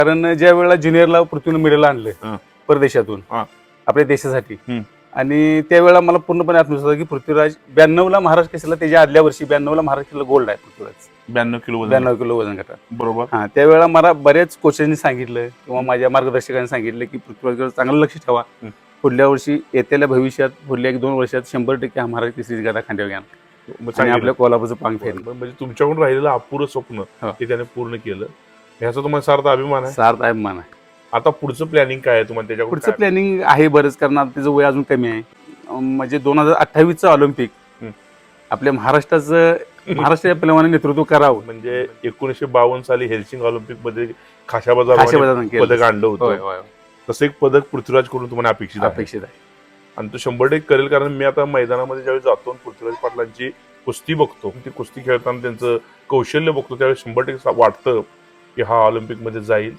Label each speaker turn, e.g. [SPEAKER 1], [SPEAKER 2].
[SPEAKER 1] कारण ज्या वेळेला ज्युनियरला पृथ्वीनं मेडल आणलं
[SPEAKER 2] हा.
[SPEAKER 1] परदेशातून
[SPEAKER 2] हा.
[SPEAKER 1] आपल्या देशासाठी
[SPEAKER 2] हम्म.
[SPEAKER 1] आणि त्यावेळेला मला पूर्णपणे आत्मविश्वास होता की पृथ्वीराज 92ला महाराष्ट्र केसरीला त्याच्या आदल्या वर्षी 92ला महाराष्ट्र केसरीला गोल्ड आहे पृथ्वीराज
[SPEAKER 2] 92 किलो वजन
[SPEAKER 1] 92 किलो वजन गटात.
[SPEAKER 2] बरोबर.
[SPEAKER 1] हा त्यावेळेला मला बऱ्याच कोचेसनी सांगितलं किंवा माझ्या मार्गदर्शकांनी सांगितलं की पृथ्वीराजवर चांगलं लक्ष ठेवा. पुढल्या वर्षी येत्याला भविष्यात पुढल्या 1-2 वर्षात 100% हा महाराष्ट्र केसरी गदा खांद्यावर घ्या आणि आपल्या कोल्हापूरचं पांग फेरेल.
[SPEAKER 2] म्हणजे तुमच्याकडून राहिलेलं अपुरं स्वप्न
[SPEAKER 1] हो.
[SPEAKER 2] ते त्याने पूर्ण केलं, ह्याचा तुम्हाला सार्थ अभिमान आहे.
[SPEAKER 1] सार्थ अभिमान आहे.
[SPEAKER 2] आता पुढचं प्लॅनिंग काय आहे तुम्हाला त्याच्याकडून?
[SPEAKER 1] पुढचं प्लॅनिंग आहे बरंच, कारण आता त्याचं वय अजून कमी आहे. म्हणजे 2028चं ऑलिम्पिक आपल्या महाराष्ट्राच्या पैलवानाने नेतृत्व करावं.
[SPEAKER 2] म्हणजे 1952 साली हेल्सिंकी ऑलिम्पिक मध्ये खाशाबजाराने पदक आणलं होतं, तसं एक पदक पृथ्वीराज कडून तुम्हाला अपेक्षित आहे. आणि तो 100% करेल, कारण मी आता मैदानामध्ये ज्यावेळी जातो पृथ्वीराज पाटलांची कुस्ती बघतो, ती कुस्ती खेळताना त्यांचं कौशल्य बघतो, त्यावेळी 100% वाटतं की हा ऑलिम्पिक मध्ये जाईल.